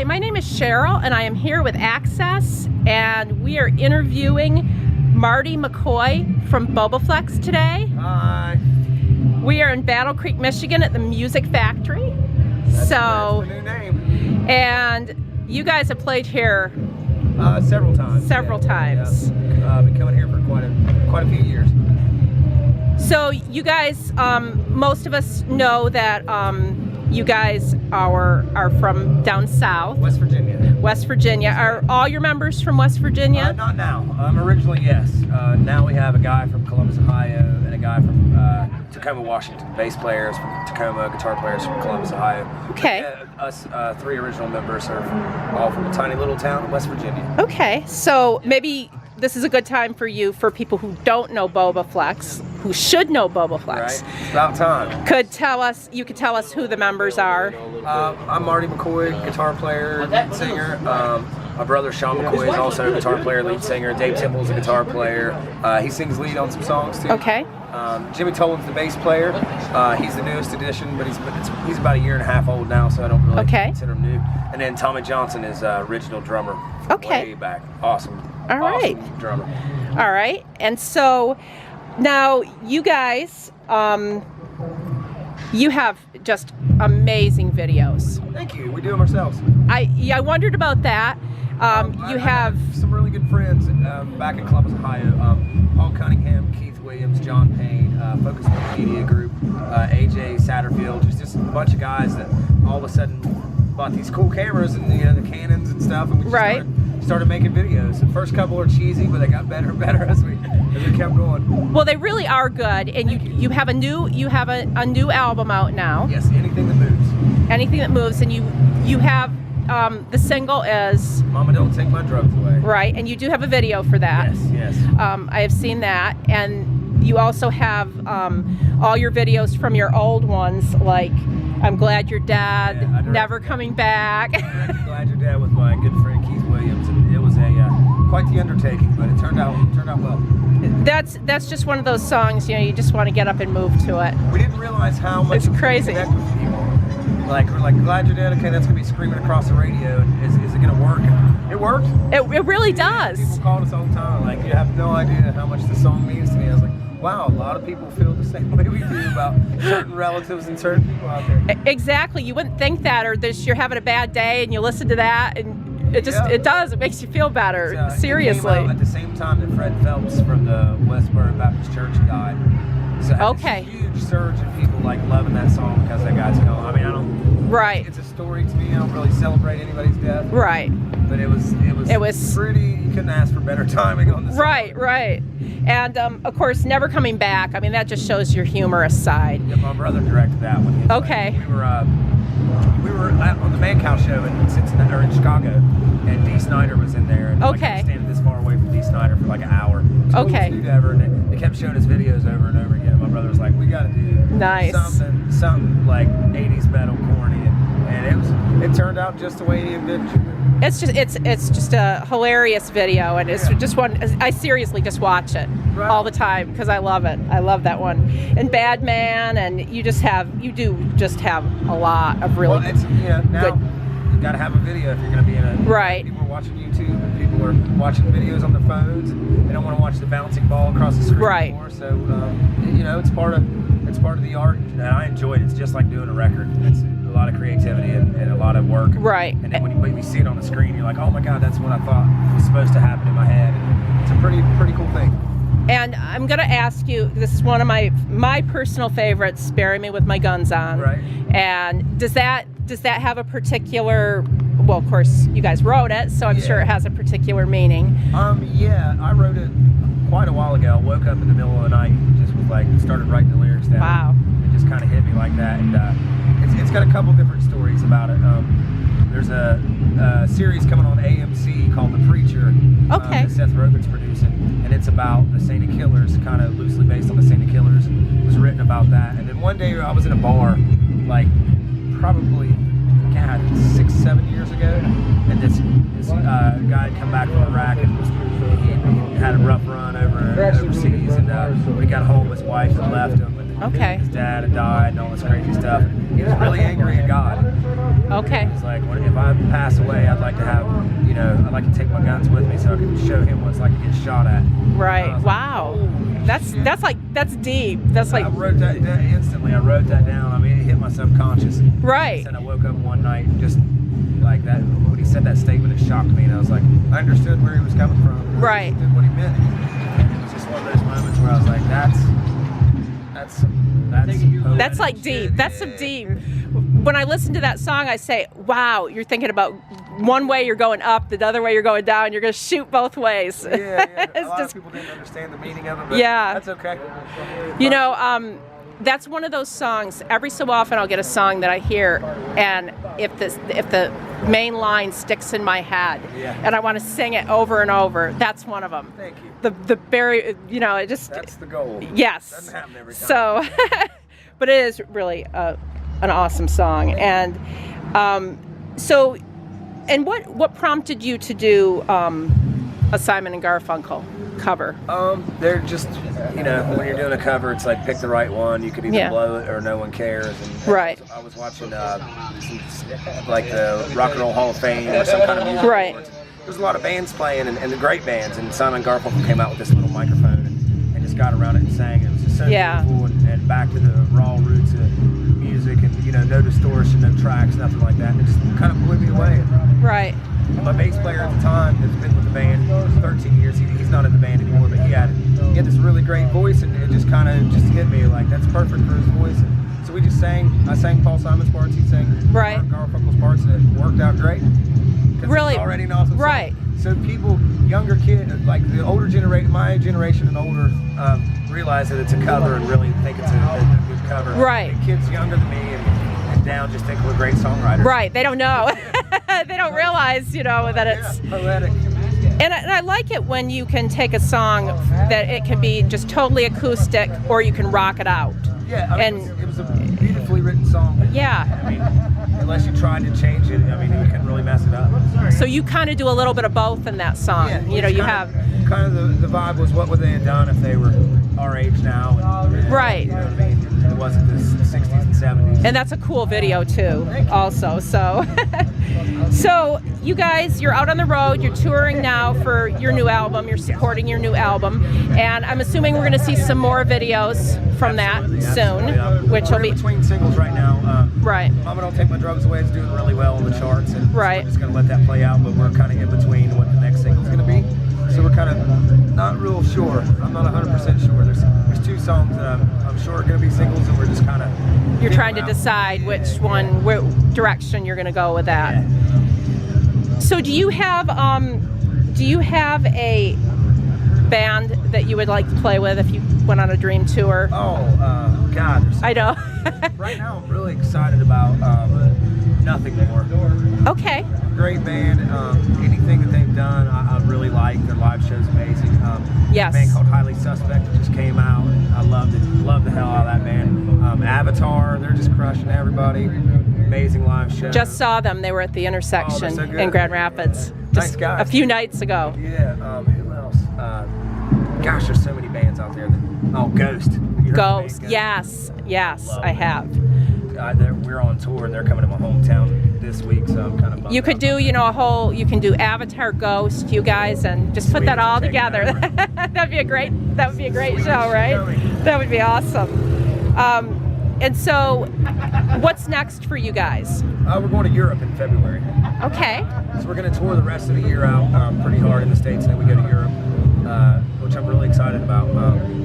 Hi, my name is Cheryl, and I am here with Access, and we are interviewing Marty McCoy from Bobaflex today. Hi. We are in Battle Creek, Michigan at the Music Factory. That's the new name. And you guys have played here several times. Several times. Yeah. Been coming here for quite a few years. So you guys, most of us know that you guys are from down south. West Virginia. West Virginia. Are all your members from West Virginia? Not now. Originally, yes. Now we have a guy from Columbus, Ohio, and a guy from Tacoma, Washington. Bass players from Tacoma, guitar players from Columbus, Ohio. Okay. Us three original members are all from a tiny little town in West Virginia. Okay. So maybe this is a good time for you, for people who don't know Bobaflex, who should know Bobaflex. Right. It's about time. You could tell us who the members are. I'm Marty McCoy, guitar player, lead singer. My brother Sean McCoy is also a guitar player, lead singer. Dave Temple's a guitar player. He sings lead on some songs too. Okay. Jimmy Tolan's the bass player. He's the newest addition, but he's about a year and a half old now, so I don't really consider him new. And then Tommy Johnson is original drummer. Okay. Way back. Awesome. All right. Awesome drummer. All right. And so now you guys, you have just amazing videos. Thank you. We do them ourselves. I wondered about that. You have some really good friends back in Columbus, Ohio. Paul Cunningham, Keith Williams, John Payne, Focus Media Group, AJ Satterfield, just a bunch of guys that all of a sudden bought these cool cameras and the Canons and stuff, and we just started making videos. The first couple are cheesy, but they got better and better as we kept going. Well, they really are good, and you have a new album out now. Yes, Anything That Moves. Anything That Moves, and you have the single is Mama Don't Take My Drugs Away. Right, and you do have a video for that. Yes. I have seen that, and you also have all your videos from your old ones, like I'm Glad You're Dead, Never Coming Back. Glad You're Dead with my good friend Keith Williams, and it was quite the undertaking, but it turned out well. That's just one of those songs, you just want to get up and move to it. We didn't realize how much it's crazy. Connect with people. We're like, Glad You're Dead, okay, that's gonna be screaming across the radio. Is it gonna work? It worked. It really does. People called us all the time, like, you have no idea how much the song means to me. I was like, wow, a lot of people feel the same way we do about certain relatives and certain people out there. Exactly. You wouldn't think that, or you're having a bad day and you listen to that, and it does. It makes you feel better. Seriously. It came out at the same time that Fred Phelps from the Westboro Baptist Church died. So this huge surge of people loving that song because that guy's gone. I mean, I don't. Right. It's a story to me. I don't really celebrate anybody's death. Right. But it was pretty. You couldn't ask for better timing on this. Right. And of course, Never Coming Back. I mean, that just shows your humorous side. Yeah, my brother directed that one. Okay. We were on the Man Cow show in Cincinnati or in Chicago, and Dee Snider was in there. And I was standing this far away from Dee Snider for like an hour. Totally ever, and they kept showing his videos over and over again. And my brother was like, "We got to do something like '80s metal, corny," and it turned out just the way he envisioned it. It's just a hilarious video, and it's just one. I seriously just watch it all the time because I love it. I love that one. And Bad Man, and you do just have a lot of really now you got to have a video if you're going to be in it. Right. People are watching YouTube, and people are watching videos on their phones, and they don't want to watch the bouncing ball across the screen anymore. So it's part of the art, and I enjoy it. It's just like doing a record. It's a lot of creativity and a lot of work. Right. And then when you see it on the screen, you're like, oh my God, that's what I thought was supposed to happen in my head. And it's a pretty cool thing. And I'm going to ask you, this is one of my personal favorites, Bury Me With My Guns On. Right. And does that have a particular, well, of course, you guys wrote it, so I'm sure it has a particular meaning. Yeah, I wrote it quite a while ago. I woke up in the middle of the night and just was started writing the lyrics down. Wow. It just kind of hit me like that. And it's got a couple different stories about it. There's a series coming on AMC called The Preacher that Seth Rogen's producing, and it's about the Saint of Killers, kind of loosely based on the Saint of Killers. It was written about that. And then one day I was in a bar, probably 6-7 years ago, and this guy had come back from Iraq and he had a rough run overseas, and when he got home, his wife had left him, and Okay. His dad had died and all this crazy stuff. He was really angry at God. Okay. He's like, if I pass away, I'd like to have, I'd like to take my guns with me so I can show him what it's like to get shot at. Right. Wow. That's deep. That's like. I wrote that instantly. I wrote that down. I mean, it hit my subconscious. Right. And I woke up one night just like that. When he said that statement, it shocked me, and I was like, I understood where he was coming from. Right. I understood what he meant. And it was just one of those moments where I was like, that's like deep. That's some deep. When I listen to that song, I say, wow, you're thinking about one way you're going up, the other way you're going down. You're going to shoot both ways. Yeah. A lot of people didn't understand the meaning of it, but that's okay. That's one of those songs. Every so often, I'll get a song that I hear, and if the main line sticks in my head, and I want to sing it over and over, that's one of them. Thank you. The very, it just. That's the goal. Yes. Doesn't happen every time. So, but it is really an awesome song, and and what prompted you to do a Simon and Garfunkel cover? They're just, when you're doing a cover, it's like pick the right one. You could either blow it or no one cares. And right. I was watching like the Rock and Roll Hall of Fame or some kind of music awards. There's a lot of bands playing and the great bands, and Simon and Garfunkel came out with this little microphone and just got around it and sang. It was just so beautiful and back to the raw roots of music and no distortion, no tracks, nothing like that. It just kind of blew me away. Right. My bass player at the time has been with the band 13 years. He's not in the band anymore, but he had this really great voice, and it just kind of just hit me like that's perfect for his voice. And so we just sang. I sang Paul Simon's parts. He sang Garfunkel's parts, and it worked out great. Really? It's already an awesome song. So people, younger kids, like the older generation, my generation and older, realize that it's a cover and really think it's a good cover. Right. And kids younger than me and down just think we're great songwriters. Right. They don't know. They don't realize, that it's poetic. And I like it when you can take a song that it can be just totally acoustic, or you can rock it out. Yeah, it was a beautifully written song. Yeah. Unless you tried to change it, you can really mess it up. So you kind of do a little bit of both in that song. Yeah, you have kind of the vibe was what would they have done if they were our age now? Right. You know what I mean? It wasn't the 60s and 70s. And that's a cool video too, also. So, so you guys, you're out on the road. You're touring now for your new album. You're supporting your new album, and I'm assuming we're going to see some more videos from that soon, which will be between singles right now. Right. Mama Don't Take My Drugs Away is doing really well on the charts, and so we're just going to let that play out. But we're kind of in between what the next single's going to be. So we're kind of not real sure. I'm not 100% sure. There's two songs that I'm sure are going to be singles, and we're just kind of. You're trying to decide which one, what direction you're going to go with that. Yeah. So do you have a band that you would like to play with if you went on a dream tour? Oh, God. I know. Right now, I'm really excited about Nothing More. Okay. Great band. Anything that they've done, I really like. Their live show's amazing. Yes. A band called Highly Suspect that just came out. I loved it. Loved the hell out of that band. Avatar, they're just crushing everybody. Amazing live show. Just saw them. They were at the intersection in Grand Rapids just nice guys. a few nights ago. Yeah. Who else? Gosh, there's so many bands out there. Ghost. Ghost. Yes. I have. We're on tour and they're coming to my hometown this week, so I'm kind of bummed You could do, you can do Avatar, Ghost, you guys, and just put that all together. That'd be a great show, right? That would be awesome. And so, what's next for you guys? We're going to Europe in February. Okay. So we're going to tour the rest of the year out pretty hard in the States, and then we go to Europe, which I'm really excited about.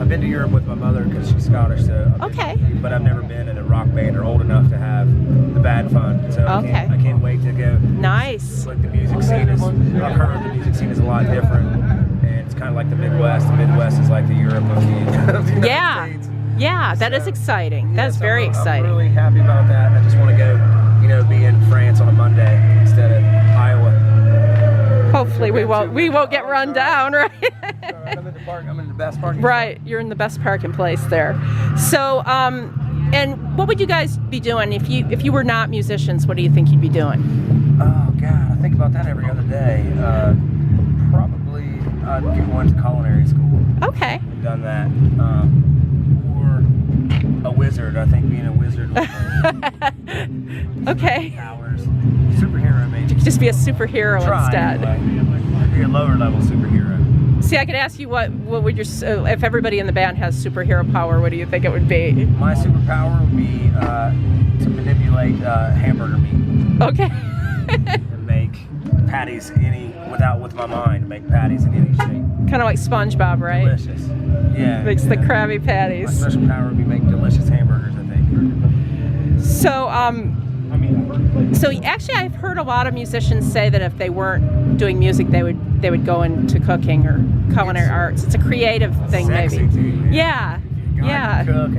I've been to Europe with my mother because she's Scottish, so but I've never been in a rock band or old enough to have the bad fun. So I can't wait to go. Nice. Like the music scene is, I've heard the music scene is a lot different, and it's kind of like the Midwest. The Midwest is like the Europe of the United States. Yeah, that is exciting. That's very exciting. I'm really happy about that. I just want to go, be in France on a Monday instead of Iowa. Hopefully we won't get run down, right? I'm in the best parking. Right, you're in the best parking place there. So, and what would you guys be doing if you were not musicians? What do you think you'd be doing? Oh God, I think about that every other day. Probably I'd get one to culinary school. Okay. I've done that. Or a wizard. I think being a wizard would Okay. powers. Superhero, maybe. You could just be a superhero instead. Anyway. Be a lower level superhero. See, I could ask you what would your if everybody in the band has superhero power, what do you think it would be? My superpower would be to manipulate hamburger meat. Okay. And make patties with my mind, make patties in any shape. Kind of like SpongeBob, right? Delicious. Yeah. Makes the Krabby Patties. My special power would be make delicious hamburgers, I think. So actually, I've heard a lot of musicians say that if they weren't doing music, they would go into cooking or culinary arts. It's a creative thing, Sexy maybe. Too, yeah. Yeah. Cook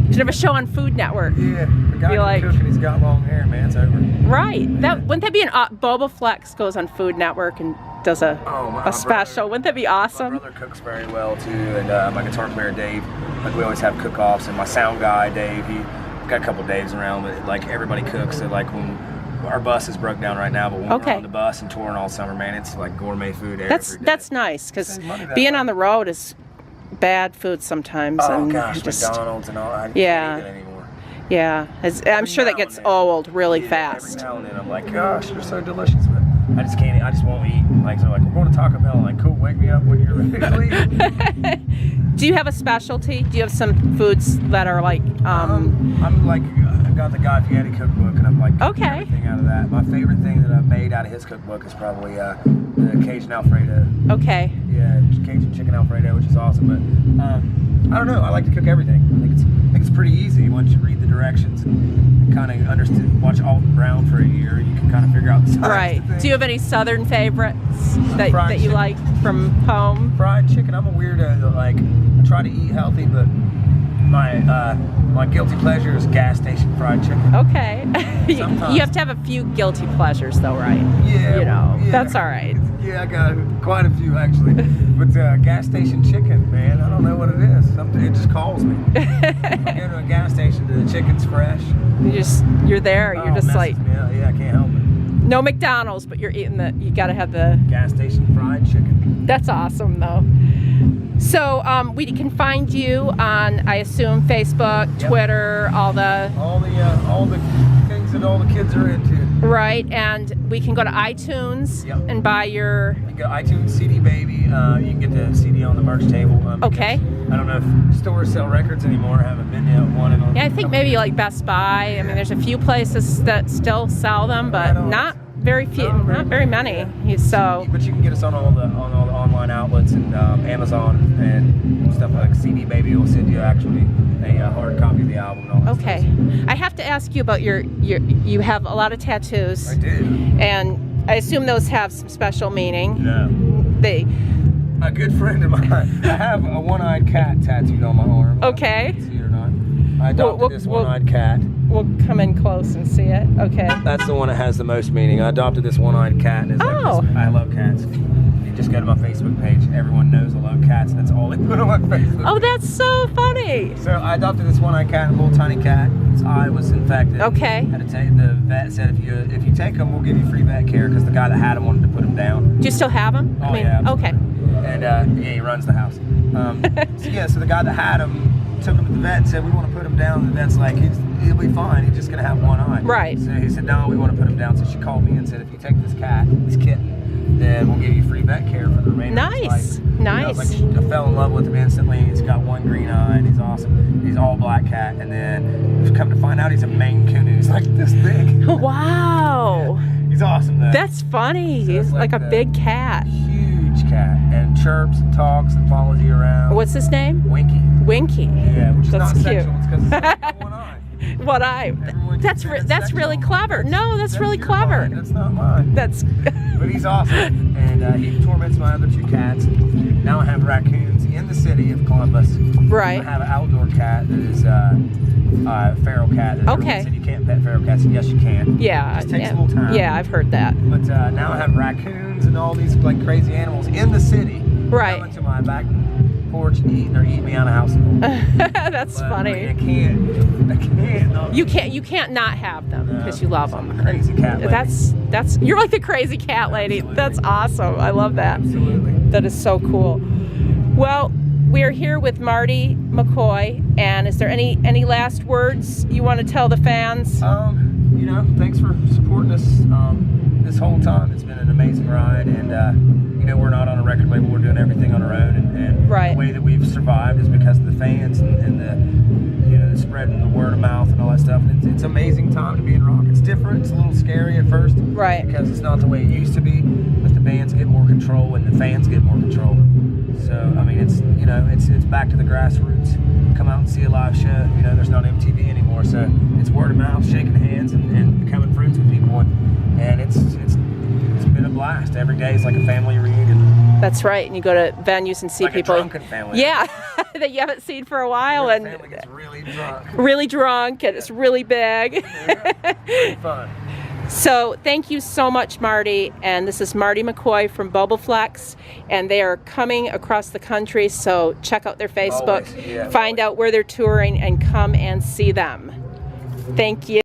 You should have a show on Food Network. Yeah. The guy can cook and he's got long hair, man. It's over. Right. Wouldn't that be an Bobaflex goes on Food Network and does a special? Wouldn't that be awesome? My brother cooks very well too, and my guitar player Dave. Like we always have cook-offs, and my sound guy Dave. He got a couple Daves around, but like everybody cooks. So like when our bus is broke down right now, but when we're on the bus and touring all summer, man, it's like gourmet food every day. That's nice because being on the road is bad food sometimes. Oh and gosh, McDonald's and all. I can't eat it anymore. Yeah, I'm sure that gets old really fast. Every now and then I'm like, gosh, they're so delicious, but I just can't. I just won't eat. Like so, like we're going to Taco Bell. I'm like, cool, wake me up when you're ready to leave. Do you have a specialty? Do you have some foods that are like? I'm like, I've got the Guy Fieri cookbook, and I'm like cooking everything out of that. My favorite thing that I've made out of his cookbook is probably the Cajun Alfredo. Okay. Yeah, Cajun chicken Alfredo, which is awesome. But I don't know. I like to cook everything. I think it's pretty easy once you read the directions and kind of understand. Watch Alton Brown for a year, you can kind of figure out the size. Right. Do you have any Southern favorites that you like from home? Fried chicken. I'm a weirdo that I try to eat healthy, but my guilty pleasure is gas station fried chicken. Okay. You have to have a few guilty pleasures, though, right? Yeah. That's all right. Yeah, I got quite a few actually. But gas station chicken, man, I don't know what it is. It just calls me. I go to a gas station, the chicken's fresh. You're there. You're just like. Yeah, I can't help it. No McDonald's, but you're eating you got to have the gas station fried chicken. That's awesome, though. So we can find you on, I assume, Facebook, Twitter, all the things that all the kids are into. Right, and we can go to iTunes and buy your. You go iTunes CD Baby. You can get the CD on the merch table. Okay. I don't know if stores sell records anymore. I haven't been to one. Yeah, I think maybe like Best Buy. I mean, there's a few places that still sell them, but not very few, not very many. But you can get us on all the online outlets and Amazon and stuff like CD Baby will send you actually a hard copy of the album. And all that stuff. I have to ask you about you have a lot of tattoos. I do. And I assume those have some special meaning. No. A good friend of mine. I have a one-eyed cat tattooed on my arm. Okay. You can see it or not. I adopted this one-eyed cat. We'll come in close and see it. Okay. That's the one that has the most meaning. I adopted this one-eyed cat. And I love cats. You just go to my Facebook page. Everyone knows I love cats. That's all they put on my Facebook. Oh, that's so funny. So I adopted this one-eyed cat, a little tiny cat. Its eye was infected. Okay. Had to take the vet said if you take him, we'll give you free vet care because the guy that had him wanted to put him down. Do you still have him? Oh yeah. Okay. And he runs the house. So the guy that had him took him to the vet and said we want to put him down. And the vet's like he'll be fine. He's just gonna have one eye. Right. So he said no, we want to put him down. So she called me and said if you take this kitten, then we'll give you free vet care for the remainder of his life. Nice. I fell in love with him instantly. He's got one green eye and he's awesome. He's all black cat, and then we've come to find out he's a Maine Coon and he's like this big. Wow. He's awesome though. That's funny. So he's like a big cat. Huge cat, and chirps and talks and follows you around. What's his name? Winky. Winky. Yeah, which is that's not cute. sexual. It's because it's got one eye. One eye. That's really clever. No, that's really clever. Mine. That's not mine. That's. But he's awesome, and he torments my other two cats. Now I have raccoons in the city of Columbus. Right. I have an outdoor cat that is a feral cat. Okay. Said you can't pet feral cats. Yes, you can. Yeah. It just takes a little time. Yeah, I've heard that. But now I have raccoons and all these like crazy animals in the city. Right. Coming to my back porch and eating me out of house. That's funny. I can't. No. You can't not have them because you love them. I'm a crazy cat lady. That's you're like the crazy cat lady. Absolutely. That's awesome. I love that. Absolutely. That is so cool. Well, we're here with Marty McCoy, and is there any last words you want to tell the fans? You know, thanks for supporting us this whole time. It's been an amazing ride, and you know, we're not on a record label. We're doing everything on our own, and right. The way that we've survived is because of the fans and the, you know, the spread and the word of mouth and all that stuff. And it's an amazing time to be in rock. It's different. It's a little scary at first, right? Because it's not the way it used to be. But the bands get more control and the fans get more control. So I mean, it's, you know, it's back to the grassroots. Come out and see a live show. You know, there's not MTV anymore, so it's word of mouth, shaking hands, and becoming friends with people, and it's been a blast. Every day is like a family reunion. That's right, and you go to venues and see like people. A drunken family. Yeah, that you haven't seen for a while, and the family gets really drunk, and it's really big. Yeah, very fun. So thank you so much, Marty. And this is Marty McCoy from Bobaflex, and they are coming across the country. So check out their Facebook, find out where they're touring, and come and see them. Thank you.